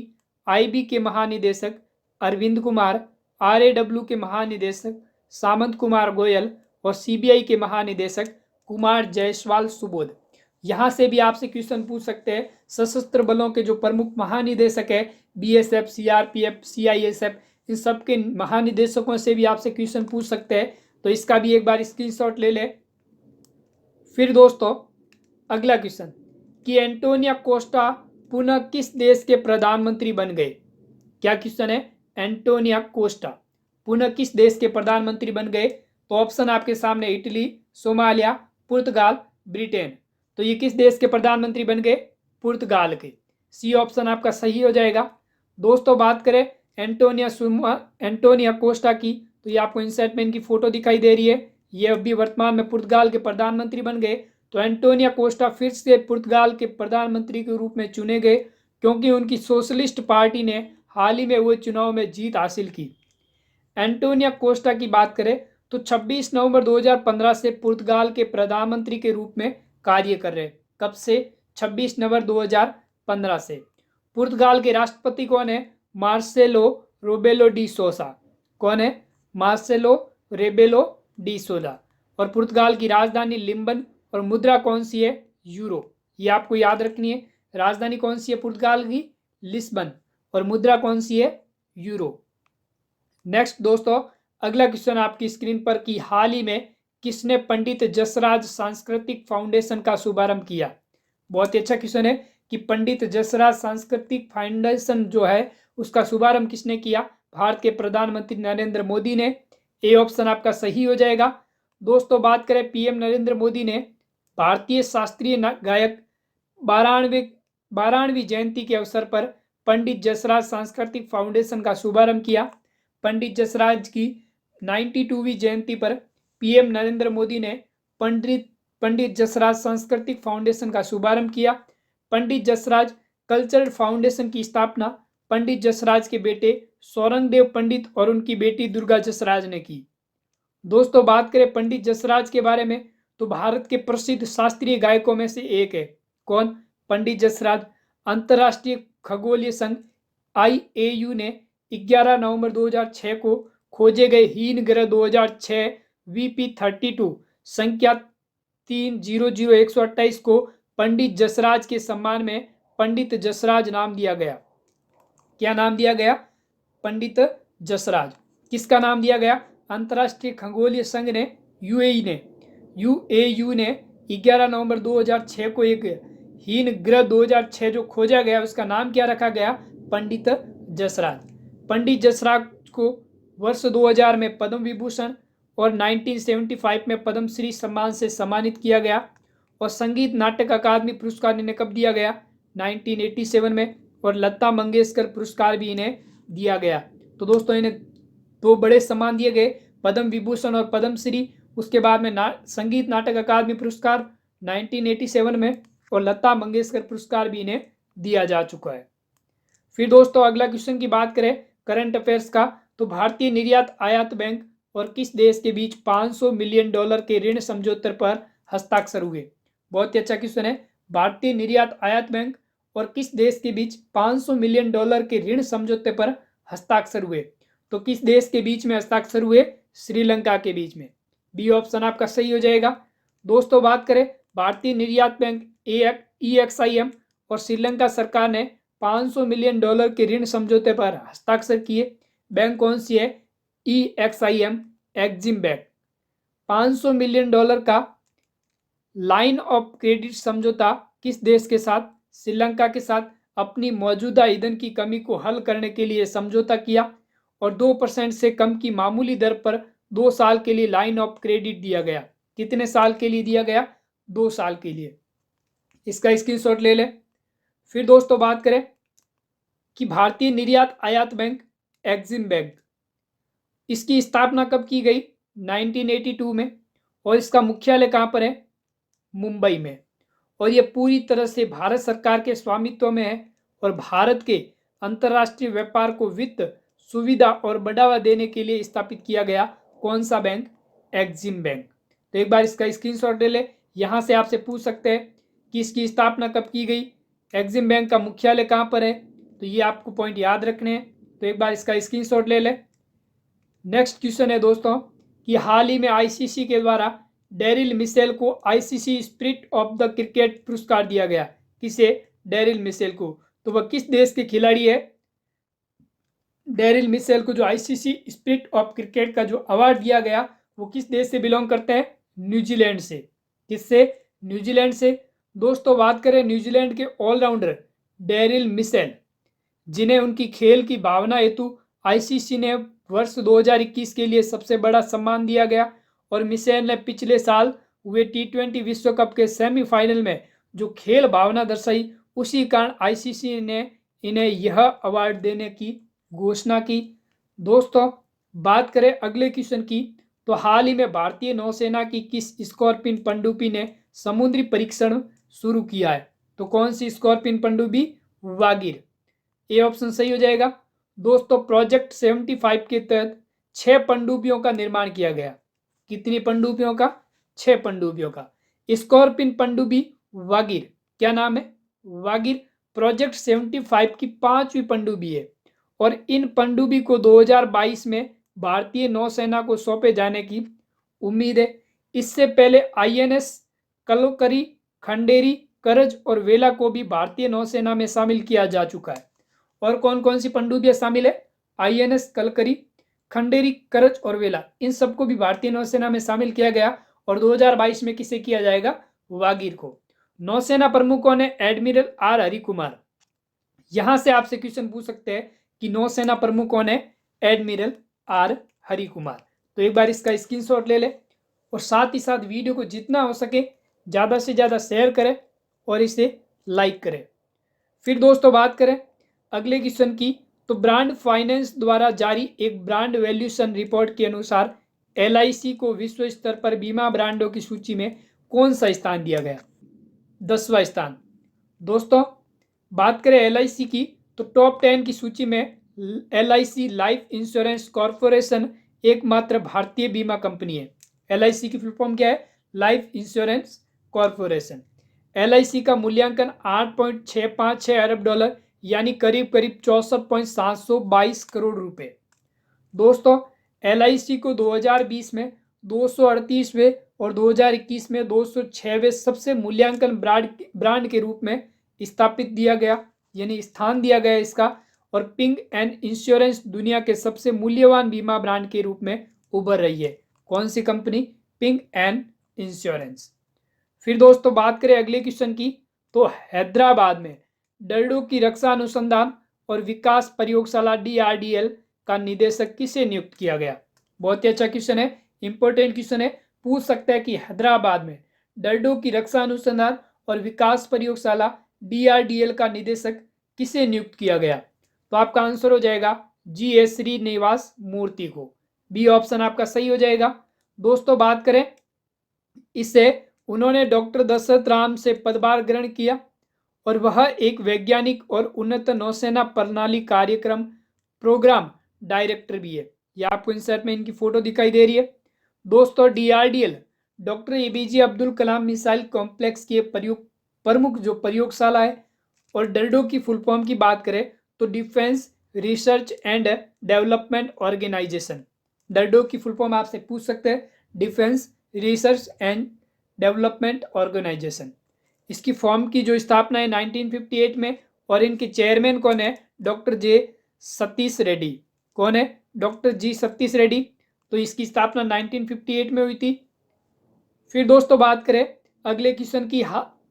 IB के महानिदेशक अरविंद कुमार। RAW के महानिदेशक सामंत कुमार गोयल और CBI के महानिदेशक कुमार जायसवाल सुबोध। यहाँ से भी आपसे क्वेश्चन पूछ सकते हैं। सशस्त्र बलों के जो प्रमुख महानिदेशक है BSF, CRPF, CISF, इन सब के महानिदेशकों से भी आपसे क्वेश्चन पूछ सकते हैं, तो इसका भी एक बार स्क्रीनशॉट ले ले। फिर दोस्तों अगला क्वेश्चन कि एंटोनियो कोस्टा पुनः किस देश के प्रधानमंत्री बन गए। क्या क्वेश्चन है, एंटोनियो कोस्टा पुनः किस देश के प्रधानमंत्री बन गए। तो ऑप्शन आपके सामने इटली, सोमालिया, पुर्तगाल, ब्रिटेन। तो ये किस देश के प्रधानमंत्री बन गए, पुर्तगाल के। सी ऑप्शन आपका सही हो जाएगा। दोस्तों बात करें एंटोनियो कोस्टा की, तो ये आपको इंसर्ट में इनकी फोटो दिखाई दे रही है। ये अभी वर्तमान में पुर्तगाल के प्रधानमंत्री बन गए। तो एंटोनियो कोस्टा फिर से पुर्तगाल के प्रधानमंत्री के रूप में चुने गए क्योंकि उनकी सोशलिस्ट पार्टी ने हाल ही में हुए चुनाव में जीत हासिल की। एंटोनियो कोस्टा की बात करें तो 26 नवंबर 2015 से पुर्तगाल के प्रधानमंत्री के रूप में कार्य कर रहे। कब से, 26 नवंबर 2015 से। पुर्तगाल के राष्ट्रपति कौन है, मार्सेलो रेबेलो डी सोसा। कौन है, मार्सेलो रेबेलो डी सोसा। और पुर्तगाल की राजधानी लिस्बन और मुद्रा कौन सी है, यूरो। ये आपको याद रखनी है। राजधानी कौन सी है पुर्तगाल की, लिस्बन, और मुद्रा कौन सी है, यूरो। नेक्स्ट दोस्तों अगला क्वेश्चन आपकी स्क्रीन पर कि हाल ही में किसने पंडित जसराज सांस्कृतिक फाउंडेशन का शुभारंभ किया। बहुत ही अच्छा क्वेश्चन है कि पंडित जसराज सांस्कृतिक फाउंडेशन जो है उसका शुभारंभ किसने किया, भारत के प्रधानमंत्री नरेंद्र मोदी ने। ए ऑप्शन आपका सही हो जाएगा। दोस्तों बात करें पीएम नरेंद्र मोदी ने भारतीय शास्त्रीय गायक 12वीं जयंती के अवसर पर पंडित जसराज सांस्कृतिक फाउंडेशन का शुभारंभ किया। पंडित जसराज की 92वीं जयंती पर पीएम नरेंद्र मोदी ने पंडित जसराज सांस्कृतिक फाउंडेशन का शुभारंभ किया। पंडित जसराज कल्चरल फाउंडेशन की स्थापना पंडित जसराज के बेटे सौरंगदेव पंडित और उनकी बेटी दुर्गा जसराज ने की। दोस्तों बात करें पंडित जसराज के बारे में तो भारत के प्रसिद्ध शास्त्रीय गायकों में से एक है। कौन, पंडित जसराज। अंतर्राष्ट्रीय खगोलीय संघ IAU ने 11 नवंबर 2006 को खोजे गए हीन ग्रह 2006 VP32 संख्या 300128 को पंडित जसराज के सम्मान में पंडित जसराज नाम दिया गया। क्या नाम दिया गया, पंडित जसराज। किसका नाम दिया गया, अंतर्राष्ट्रीय खगोलीय संघ ने, UAU ने 11 नवंबर 2006 को एक हीन ग्रह 2006 जो खोजा गया उसका नाम क्या रखा गया, पंडित जसराज। पंडित जसराज को वर्ष 2000 में पद्म विभूषण और 1975 में पद्मश्री सम्मान से सम्मानित किया गया। और संगीत नाटक अकादमी पुरस्कार इन्हें कब दिया गया, 1987 में। और लता मंगेशकर पुरस्कार भी इन्हें दिया गया। तो दोस्तों इन्हें दो बड़े सम्मान दिए गए, पद्म विभूषण और पद्मश्री। उसके बाद में संगीत नाटक अकादमी पुरस्कार 1987 में और लता मंगेशकर पुरस्कार भी इन्हें दिया जा चुका है। फिर दोस्तों अगला क्वेश्चन की बात करें करंट अफेयर्स का, तो भारतीय निर्यात आयात बैंक और किस देश के बीच $500 मिलियन के ऋण समझौते पर हस्ताक्षर हुए। बहुत ही अच्छा क्वेश्चन है। भारतीय निर्यात आयात बैंक और किस देश के बीच $500 मिलियन के ऋण समझौते पर हस्ताक्षर हुए। तो किस देश के बीच में हस्ताक्षर हुए, श्रीलंका के बीच में। बी ऑप्शन आपका सही हो जाएगा। दोस्तों बात करें भारतीय निर्यात बैंक EXIM और श्रीलंका सरकार ने $500 मिलियन के ऋण समझौते पर हस्ताक्षर किए। बैंक कौन सी है, EXIM एक्जिम बैंक। $500 मिलियन का लाइन ऑफ क्रेडिट समझौता किस देश के साथ, श्रीलंका के साथ अपनी मौजूदा ईंधन की कमी को हल करने के लिए समझौता किया। और 2% से कम की मामूली दर पर 2 साल के लिए लाइन ऑफ क्रेडिट दिया गया। कितने साल के लिए दिया गया, 2 साल के लिए। इसका स्क्रीनशॉट ले लें। फिर दोस्तों बात करें कि भारतीय निर्यात आयात बैंक एक्जिम बैंक, इसकी स्थापना कब की गई, 1982 में। और इसका मुख्यालय कहाँ पर है, मुंबई में। और यह पूरी तरह से भारत सरकार के स्वामित्व में है और भारत के अंतर्राष्ट्रीय व्यापार को वित्त सुविधा और बढ़ावा देने के लिए स्थापित किया गया कौन सा बैंक, एक्जिम बैंक। तो एक बार इसका स्क्रीनशॉट ले ले। यहाँ से आपसे पूछ सकते हैं कि इसकी स्थापना कब की गई, एक्जिम बैंक का मुख्यालय कहाँ पर है। तो ये आपको पॉइंट याद रखने हैं। तो एक बार इसका स्क्रीनशॉट ले ले। नेक्स्ट क्वेश्चन है दोस्तों कि हाल ही में ICC के द्वारा डेरिल मिशेल को ICC spirit of the cricket पुरस्कार दिया गया। किसे, डेरिल मिशेल को। तो वह किस देश के खिलाड़ी है, डेरिल मिशेल को जो आईसीसी स्पिरिट ऑफ क्रिकेट का जो अवार्ड दिया गया वो किस देश से बिलोंग करते हैं? न्यूजीलैंड से। किससे? न्यूजीलैंड से। दोस्तों बात करें न्यूजीलैंड के ऑलराउंडर डेरिल मिशेल, जिन्हें उनकी खेल की भावना हेतु आईसीसी ने वर्ष 2021 के लिए सबसे बड़ा सम्मान दिया गया। और मिशेल ने पिछले साल हुए टी20 विश्व कप के सेमीफाइनल में जो खेल भावना दर्शाई, उसी कारण आईसीसी ने इन्हें यह अवार्ड देने की घोषणा की। दोस्तों बात करें अगले क्वेश्चन की, तो हाल ही में भारतीय नौसेना की किस स्कॉर्पियन पनडुब्बी ने समुद्री परीक्षण शुरू किया है? तो कौन सी स्कॉर्पियन पनडुब्बी? वागिर। ए ऑप्शन सही हो जाएगा। दोस्तों प्रोजेक्ट 75 के तहत 6 पनडुब्बियों का निर्माण किया गया। कितनी पनडुब्बियों का? 6 पनडुब्बियों का। स्कॉर्पियन पनडुब्बी वागिर, क्या नाम है? वागिर प्रोजेक्ट 75 की 5वीं पनडुब्बी है और इन पनडुब्बी को 2022 में भारतीय नौसेना को सौंपे जाने की उम्मीद है। इससे पहले आईएनएस कलकरी, खंडेरी, करज और वेला को भी भारतीय नौसेना में शामिल किया जा चुका है। और कौन कौन सी पनडुब्बियां शामिल है? आईएनएस कलकरी, खंडेरी, करज और वेला, इन सबको भी भारतीय नौसेना में शामिल किया गया। और 2022 में किसे किया जाएगा? वागिर को। नौसेना प्रमुख कौन है? Admiral R Harikumar. यहां से आपसे क्वेश्चन पूछ सकते हैं कि नौसेना प्रमुख कौन है? Admiral R Harikumar. तो एक बार इसका स्क्रीनशॉट ले ले और साथ ही साथ वीडियो को जितना हो सके ज़्यादा से ज़्यादा शेयर करें और इसे लाइक करें। फिर दोस्तों बात करें अगले क्वेश्चन की, तो ब्रांड फाइनेंस द्वारा जारी एक ब्रांड वैल्यूएशन रिपोर्ट के अनुसार एलआईसी को विश्व स्तर पर बीमा ब्रांडों की सूची में कौन सा स्थान दिया गया? 10वां स्थान। दोस्तों बात करें एलआईसी की, तो टॉप 10 की सूची में एलआईसी लाइफ इंश्योरेंस कॉर्पोरेशन एकमात्र भारतीय बीमा कंपनी है। एलआईसी की फुल फॉर्म क्या है? Life insurance corporation. एलआईसी का मूल्यांकन 8.656 अरब डॉलर यानी करीब करीब 64.722 करोड़ रुपए। दोस्तों एलआईसी को 2020 में 238वें और 2021 में 206वें सबसे मूल्यांकन ब्रांड के रूप में स्थापित दिया गया, यानी स्थान दिया गया इसका। और पिंग एंड इंश्योरेंस दुनिया के सबसे मूल्यवान बीमा ब्रांड के रूप में उभर रही है। कौन सी कंपनी? Ping and insurance. फिर दोस्तों बात करें अगले क्वेश्चन की, तो हैदराबाद में डरडो की रक्षा अनुसंधान और विकास प्रयोगशाला डीआरडीएल का निदेशक किसे नियुक्त किया गया? बहुत ही अच्छा क्वेश्चन है, इंपॉर्टेंट क्वेश्चन है। पूछ सकता है कि हैदराबाद में डरडो की रक्षा अनुसंधान और विकास प्रयोगशाला डीआरडीएल का निदेशक किसे नियुक्त किया गया? तो आपका आंसर हो जाएगा जी एस श्रीनिवास मूर्ति को। बी ऑप्शन आपका सही हो जाएगा। दोस्तों बात करें इससे उन्होंने डॉक्टर दशरथ राम से पदभार ग्रहण किया और वह एक वैज्ञानिक और उन्नत नौसेना प्रणाली कार्यक्रम प्रोग्राम डायरेक्टर भी है। यह आपको इंसर्ट में इनकी फोटो दिखाई दे रही है। दोस्तों DRDL doctor APJ Abdul Kalam missile complex की प्रमुख जो प्रयोगशाला है। और डरडो की फुल फॉर्म की बात करें तो defence research and development organisation. DRDO की फुल फॉर्म आपसे पूछ सकते हैं, defence research and development organisation. इसकी फॉर्म की जो स्थापना है 1958 में और इनके चेयरमैन कौन है? डॉक्टर जे सतीश रेड्डी। कौन है? डॉक्टर जी सतीश रेड्डी। तो इसकी स्थापना 1958 में हुई थी। फिर दोस्तों बात करें अगले क्वेश्चन की,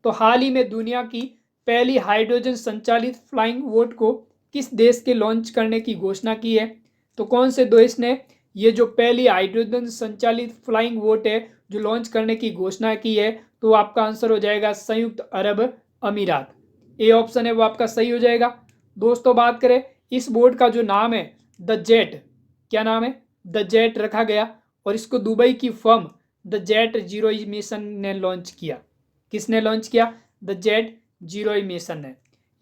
तो हाल ही में दुनिया की पहली हाइड्रोजन संचालित फ्लाइंग बोट को किस देश के लॉन्च करने की घोषणा की है? तो कौन से देश ने ये जो पहली हाइड्रोजन संचालित फ्लाइंग बोट है जो लॉन्च करने की घोषणा की है? तो आपका आंसर हो जाएगा संयुक्त अरब अमीरात। ए ऑप्शन है वो आपका सही हो जाएगा। दोस्तों बात करें इस बोट का जो नाम है द जेट, क्या नाम है? द जेट रखा गया और इसको दुबई की firm the jet zero mission ने लॉन्च किया। किसने लॉन्च किया? द जेट जीरो मिशन ने।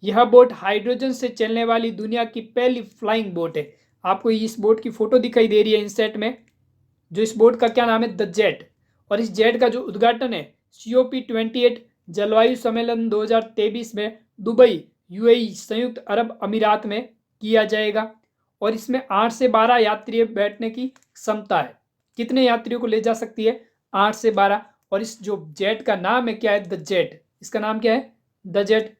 यह बोट हाइड्रोजन से चलने वाली दुनिया की पहली फ्लाइंग बोट है। आपको इस बोट की फोटो दिखाई दे रही है इंसेट में। जो इस बोट का क्या नाम है? The jet. और इस जेट का जो उद्घाटन है COP28 जलवायु सम्मेलन 2023 में दुबई यूएई संयुक्त अरब अमीरात में किया जाएगा। और इसमें 8 से 12 यात्री बैठने की क्षमता है। कितने यात्रियों को ले जा सकती है? 8 से 12। और इस जो जेट का नाम है क्या है? The jet. इसका नाम क्या है? The jet.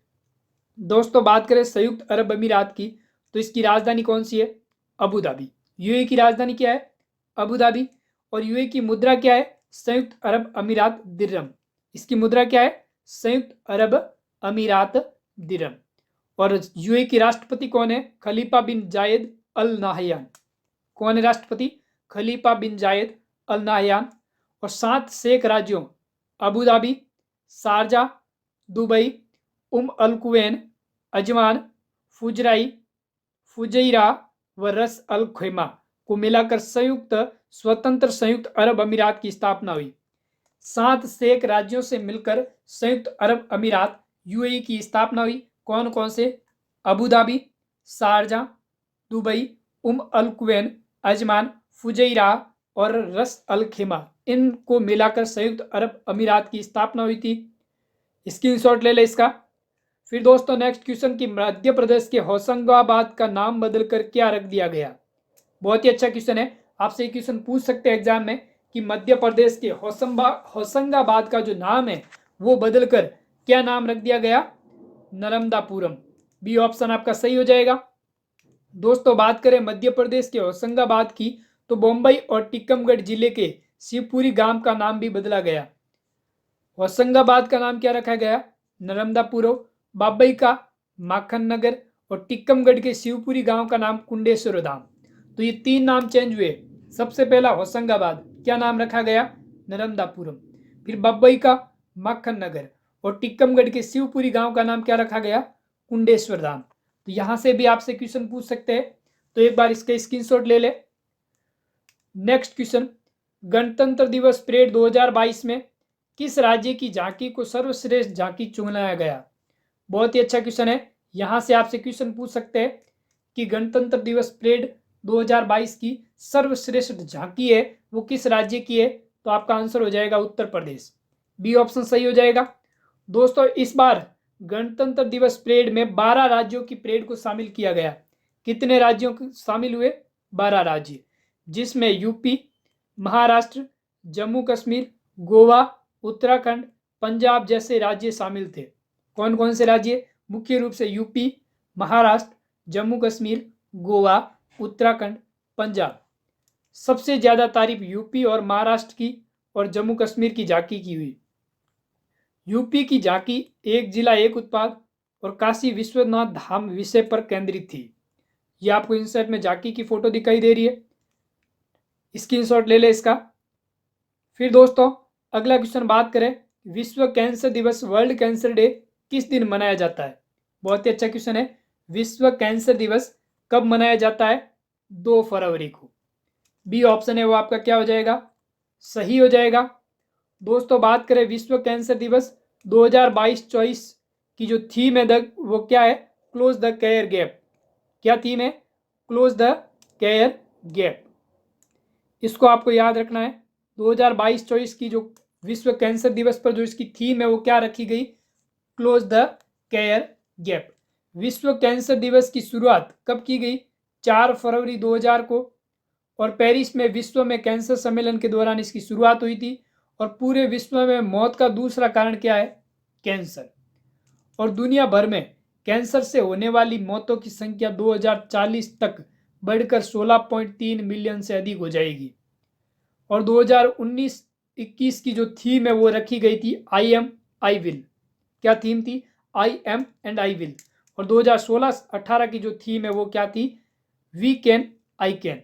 दोस्तों बात करें संयुक्त अरब अमीरात की, तो इसकी राजधानी कौन सी है? Abu Dhabi. यूएई की राजधानी क्या है? Abu Dhabi. और यूएई की मुद्रा क्या है? संयुक्त अरब अमीरात दिरहम। इसकी मुद्रा क्या है? संयुक्त अरब अमीरात दिरहम। और यूएई के राष्ट्रपति कौन है? खलीफा बिन जायद अल नाहयान। कौन है राष्ट्रपति? खलीफा बिन जायद अल नाहयान। और 7 शेख राज्यों अबू धाबी, शारजा, दुबई, अल कुवैन, अजमान, फुजैरा व रस अल खैमा को मिलाकर स्वतंत्र संयुक्त अरब अमीरात की स्थापना हुई। 7 शेख राज्यों से मिलकर संयुक्त अरब अमीरात यूएई की स्थापना हुई। कौन कौन से? अबू धाबी, शारजा, दुबई, अल कुवैन, अजमान, फुजैरा और रस अल खैमा, इनको मिलाकर संयुक्त अरब अमीरात की स्थापना हुई थी। स्क्रीनशॉट ले ले इसका। फिर दोस्तों नेक्स्ट क्वेश्चन कि मध्य प्रदेश के होशंगाबाद का नाम बदलकर क्या रख दिया गया? बहुत ही अच्छा क्वेश्चन है। आपसे ये क्वेश्चन पूछ सकते हैं एग्जाम में कि मध्य प्रदेश के होशंगाबाद का जो नाम है वो बदलकर क्या नाम रख दिया गया? नर्मदापुरम। बी ऑप्शन आपका सही हो जाएगा। दोस्तों बात करें मध्य प्रदेश के होशंगाबाद की तो मुंबई और टीकमगढ़ जिले के शिवपुरी गांव का नाम भी बदला गया। होशंगाबाद का नाम क्या रखा गया? नर्मदापुरम। बाबई का माखन नगर और टीकमगढ़ के शिवपुरी गांव का नाम कुंडेश्वर धाम। तो ये 3 नाम चेंज हुए। सबसे पहला होशंगाबाद, क्या नाम रखा गया? नर्मदापुरम। फिर बम्बई का माखन नगर और टीकमगढ़ के शिवपुरी गांव का नाम क्या रखा गया? कुंडेश्वर धाम। तो यहां से भी आपसे क्वेश्चन पूछ सकते हैं, तो एक बार इसका स्क्रीनशॉट ले ले। नेक्स्ट क्वेश्चन, गणतंत्र दिवस परेड 2022 में किस राज्य की झांकी को सर्वश्रेष्ठ झांकी चुनाया गया? बहुत ही अच्छा क्वेश्चन है। यहां से आपसे क्वेश्चन पूछ सकते हैं कि गणतंत्र दिवस परेड 2022 की सर्वश्रेष्ठ झांकी है वो किस राज्य की है? तो आपका आंसर हो जाएगा उत्तर प्रदेश। बी ऑप्शन सही हो जाएगा। दोस्तों इस बार गणतंत्र दिवस परेड में 12 राज्यों की परेड को शामिल किया गया। कितने राज्यों शामिल हुए? 12 राज्य, जिसमें यूपी, महाराष्ट्र, जम्मू कश्मीर, गोवा, उत्तराखंड, पंजाब जैसे राज्य शामिल थे। कौन कौन से राज्य? मुख्य रूप से यूपी, महाराष्ट्र, जम्मू कश्मीर, गोवा, उत्तराखंड, पंजाब। सबसे ज्यादा तारीफ यूपी और महाराष्ट्र की और जम्मू कश्मीर की झांकी की हुई। यूपी की झांकी एक जिला एक उत्पाद और काशी विश्वनाथ धाम विषय पर केंद्रित थी। यह आपको इंसर्ट में झांकी की फोटो दिखाई दे रही है, स्क्रीनशॉट ले ले इसका। फिर दोस्तों अगला क्वेश्चन बात करें, विश्व कैंसर दिवस वर्ल्ड कैंसर डे किस दिन मनाया जाता है? बहुत ही अच्छा क्वेश्चन है। विश्व कैंसर दिवस कब मनाया जाता है? 2 फरवरी को। बी ऑप्शन है वो आपका क्या हो जाएगा? सही हो जाएगा। दोस्तों बात करें विश्व कैंसर दिवस 2022-24 की जो थीम है वो क्या है? Close the care gap. क्या थीम है? Close the care gap. इसको आपको याद रखना है। 2022-24 की जो विश्व कैंसर दिवस पर जो इसकी थीम है वो क्या रखी गई? Close the care gap. विश्व कैंसर दिवस की शुरुआत कब की गई? 4 फरवरी 2000 को। और पेरिस में विश्व में कैंसर सम्मेलन के दौरान इसकी शुरुआत हुई थी। और पूरे विश्व में मौत का दूसरा कारण क्या है? कैंसर। और दुनिया भर में कैंसर से होने वाली मौतों की संख्या 2040 तक बढ़कर 16.3 मिलियन से अधिक हो जाएगी। और 2019-21 की जो थीम है वो रखी गई थी आई एम आई विल। क्या थीम थी? I am and I will. और 2016-18 की जो थीम है वो क्या थी? We can I can.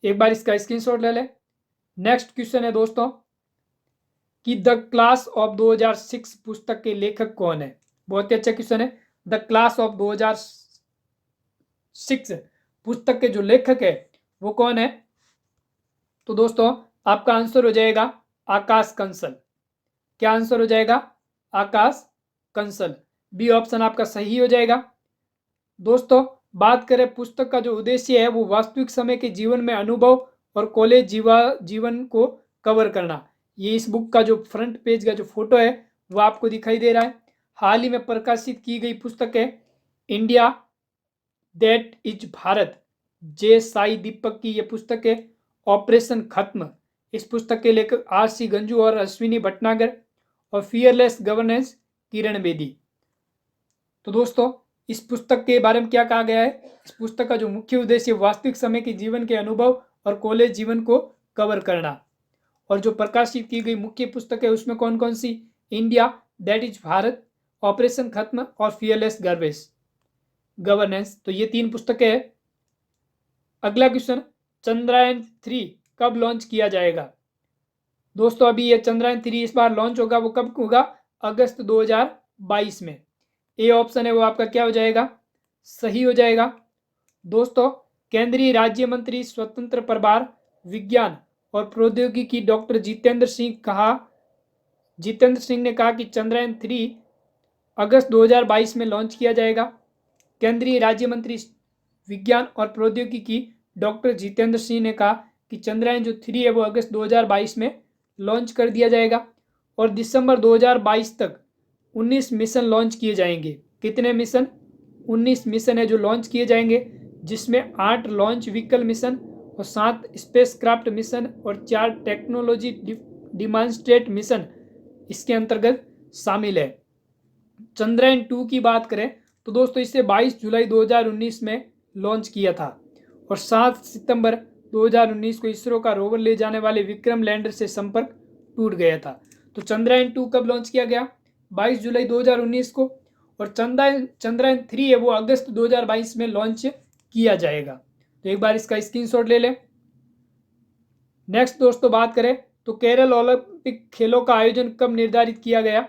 एक बार इसका स्क्रीनशॉट ले ले। नेक्स्ट क्वेश्चन है दोस्तों कि द क्लास ऑफ 2006 पुस्तक के लेखक कौन है? बहुत ही अच्छा क्वेश्चन है। द क्लास ऑफ 2006 पुस्तक के जो लेखक है वो कौन है? तो दोस्तों आपका आंसर हो जाएगा आकाश कंसल। क्या आंसर हो जाएगा? आकाश कंसल। बी ऑप्शन आपका सही हो जाएगा। दोस्तों बात करें पुस्तक का जो उद्देश्य है वो वास्तविक समय के जीवन में अनुभव और कॉलेज जीवन को कवर करना। ये इस बुक का जो फ्रंट पेज का जो फोटो है वो आपको दिखाई दे रहा है। हाल ही में प्रकाशित की गई पुस्तक है इंडिया दैट इज भारत, जे साई दीपक की ये पुस्तक है। ऑपरेशन खत्म, इस पुस्तक के लेखक RC गंजू और अश्विनी भटनागर। और फियरलेस गवर्नेंस किरण बेदी। तो दोस्तों इस पुस्तक के बारे में क्या कहा गया है? इस पुस्तक का जो मुख्य उद्देश्य वास्तविक समय के जीवन के अनुभव और कॉलेज जीवन को कवर करना। और जो प्रकाशित की गई मुख्य पुस्तक है उसमें कौन कौन सी? India, that is Bharat, operation खत्म और फियरलेस गवर्नेंस। तो ये 3 पुस्तकें हैं। अगला क्वेश्चन, चंद्रयान-3 कब लॉन्च किया जाएगा? दोस्तों अभी ये चंद्रयान-3 इस बार लॉन्च होगा, वो कब होगा? अगस्त 2022 में। ए ऑप्शन है वो आपका क्या हो जाएगा? सही हो जाएगा। दोस्तों केंद्रीय राज्य मंत्री स्वतंत्र प्रभार विज्ञान और प्रौद्योगिकी डॉक्टर जितेंद्र सिंह ने कहा कि चंद्रयान-3 अगस्त 2022 में लॉन्च किया जाएगा। केंद्रीय राज्य मंत्री विज्ञान और प्रौद्योगिकी डॉक्टर जितेंद्र सिंह ने कहा कि चंद्रयान जो 3 है वो अगस्त 2022 में लॉन्च कर दिया जाएगा और दिसंबर 2022 तक 19 मिशन लॉन्च किए जाएंगे। कितने मिशन? 19 मिशन है जो लॉन्च किए जाएंगे, जिसमें 8 लॉन्च व्हीकल मिशन और 7 स्पेसक्राफ्ट मिशन और 4 टेक्नोलॉजी डिमॉन्स्ट्रेट मिशन इसके अंतर्गत शामिल है। चंद्रयान-2 की बात करें तो दोस्तों इसे 22 जुलाई 2019 में लॉन्च किया था और 7 सितंबर 2019 को इसरो का रोवर ले जाने वाले विक्रम लैंडर से संपर्क टूट गया था। तो चंद्रयान-2 कब लॉन्च किया गया? 22 जुलाई 2019 को। और चंद्रयान-3 है वो अगस्त 2022 में लॉन्च किया जाएगा। तो एक बार इसका स्क्रीनशॉट ले लें। नेक्स्ट दोस्तों बात करें तो केरल ओलंपिक खेलों का आयोजन कब निर्धारित किया गया?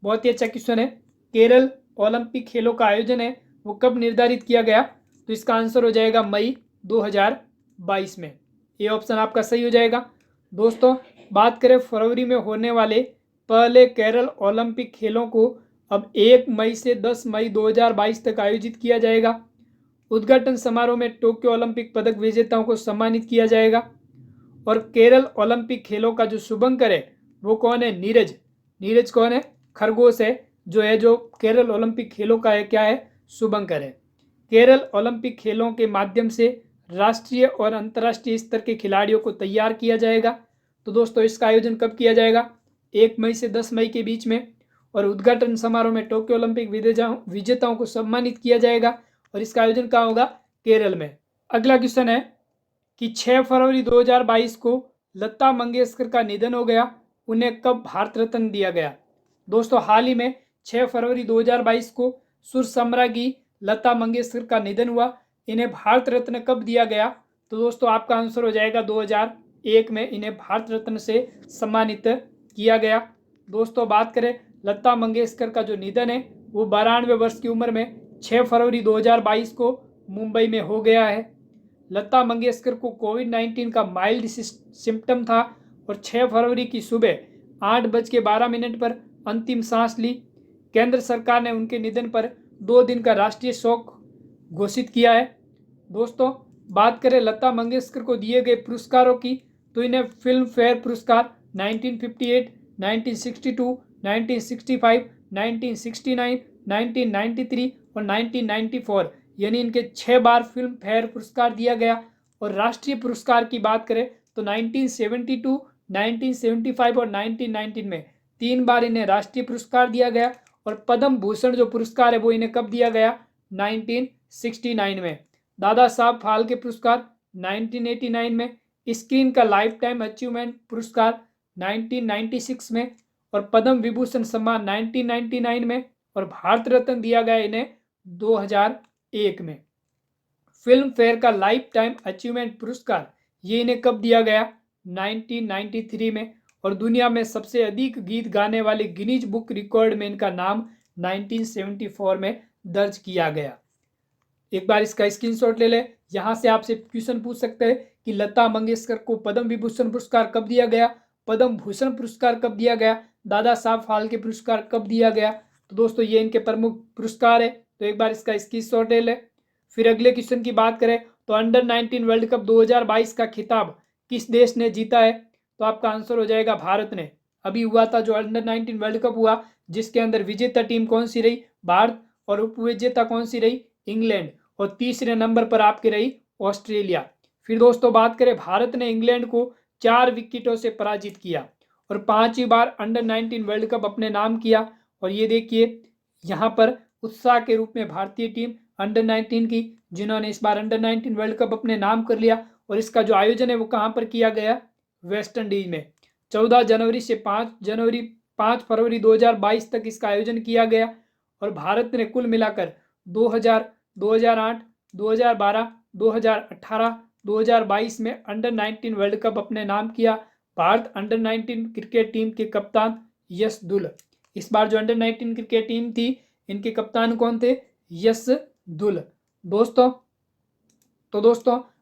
बहुत ही अच्छा क्वेश्चन है। केरल ओलंपिक खेलों का आयोजन है वो कब निर्धारित किया गया? तो इसका आंसर हो जाएगा मई 2022 में। ये ऑप्शन आपका सही हो जाएगा। दोस्तों बात करें फरवरी में होने वाले पहले केरल ओलंपिक खेलों को अब 1 मई से 10 मई 2022 तक आयोजित किया जाएगा। उद्घाटन समारोह में टोक्यो ओलंपिक पदक विजेताओं को सम्मानित किया जाएगा और केरल ओलंपिक खेलों का जो शुभंकर है वो कौन है? नीरज कौन है? खरगोश है जो केरल ओलंपिक खेलों का है, क्या है? शुभंकर है। केरल ओलंपिक खेलों के माध्यम से राष्ट्रीय और अंतर्राष्ट्रीय स्तर के खिलाड़ियों को तैयार किया जाएगा। तो दोस्तों इसका आयोजन कब किया जाएगा? 1 मई से 10 मई के बीच में। और उद्घाटन समारोह में टोक्यो ओलंपिक विजेताओं को सम्मानित किया जाएगा और इसका आयोजन कहाँ होगा? केरल में। अगला क्वेश्चन है कि 6 फरवरी 2022 को लता मंगेशकर का निधन हो गया, उन्हें कब भारत रत्न दिया गया? दोस्तों हाल ही में 6 फरवरी 2022 को सुर सम्राज्ञी लता मंगेशकर का निधन हुआ, इन्हें भारत रत्न कब दिया गया? तो दोस्तों आपका आंसर हो जाएगा 2001 में इन्हें भारत रत्न से सम्मानित किया गया। दोस्तों बात करें लता मंगेशकर का जो निधन है वो 92 वर्ष की उम्र में 6 फरवरी 2022 को मुंबई में हो गया है। लता मंगेशकर को कोविड-19 का माइल्ड सिम्टम था और 6 फरवरी की सुबह 8:12 पर अंतिम सांस ली। केंद्र सरकार ने उनके निधन पर 2 दिन का राष्ट्रीय शोक घोषित किया है। दोस्तों बात करें लता मंगेशकर को दिए गए पुरस्कारों की तो इन्हें फिल्म फेयर पुरस्कार 1958, 1962, 1965, 1969, 1993 और 1994 यानी इनके 6 बार फिल्म फेयर पुरस्कार दिया गया। और राष्ट्रीय पुरस्कार की बात करें तो 1972, 1975 और 1919 में 3 बार इन्हें राष्ट्रीय पुरस्कार दिया गया। और पद्म भूषण जो पुरस्कार है वो इन्हें कब दिया गया? 1969 में। दादा साहब फाल्के पुरस्कार 1989 में। स्क्रीन का लाइफ टाइम अचीवमेंट पुरस्कार 1996 में और पद्म विभूषण सम्मान 1999 में और भारत रत्न दिया गया इन्हें 2001 में। फिल्म फेयर का लाइफ टाइम अचीवमेंट पुरस्कार ये इन्हें कब दिया गया? 1993 में। और दुनिया में सबसे अधिक गीत गाने वाले गिनीज बुक रिकॉर्ड में इनका नाम 1974 में दर्ज किया गया। एक बार इसका स्क्रीनशॉट ले ले। यहाँ से आपसे क्वेश्चन पूछ सकते हैं कि लता मंगेशकर को पद्म विभूषण पुरस्कार कब दिया गया, पद्म भूषण पुरस्कार कब दिया गया, दादा साहब फाल्के पुरस्कार कब दिया गया। तो दोस्तों ये इनके प्रमुख पुरस्कार है। तो एक बार इसका स्क्रीनशॉट ले ले। फिर अगले क्वेश्चन की बात करें तो अंडर 19 वर्ल्ड कप 2022 का खिताब किस देश ने जीता है? तो आपका आंसर हो जाएगा भारत ने। अभी हुआ था जो अंडर 19 वर्ल्ड कप हुआ जिसके अंदर विजेता टीम कौन सी रही? भारत। और उपविजेता कौन सी रही? इंग्लैंड। और तीसरे नंबर पर आपकी रही ऑस्ट्रेलिया। फिर दोस्तों बात करें भारत ने इंग्लैंड को 4 विकेटों से पराजित किया और 5वीं बार अंडर 19 वर्ल्ड कप अपने नाम किया। और ये देखिए यहाँ पर उत्साह के रूप में भारतीय टीम अंडर 19 की, जिन्होंने इस बार अंडर 19 वर्ल्ड कप अपने नाम कर लिया। और इसका जो आयोजन है वो कहाँ पर किया गया? वेस्ट इंडीज में। 14 जनवरी से 5 फरवरी 2022 तक इसका आयोजन किया गया। और भारत ने कुल मिलाकर 2000, 2008, 2012, 2018, 2022 में अंडर 19 वर्ल्ड कप अपने नाम किया। भारत अंडर 19 क्रिकेट टीम के कप्तान यश दुल। इस बार जो अंडर 19 क्रिकेट टीम थी, इनके कप्तान कौन थे? यश दुल। दोस्तों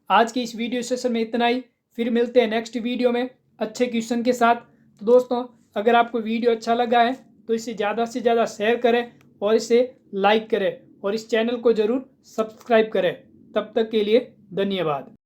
आज की इस वीडियो सेशन में इतना ही। फिर मिलते हैं नेक्स्ट वीडियो में अच्छे क्वेश्चन के साथ। तो दोस्तों अगर आपको वीडियो अच्छा लगा है तो इसे ज़्यादा से ज़्यादा शेयर करें और इसे लाइक करें और इस चैनल को ज़रूर सब्सक्राइब करें। तब तक के लिए धन्यवाद।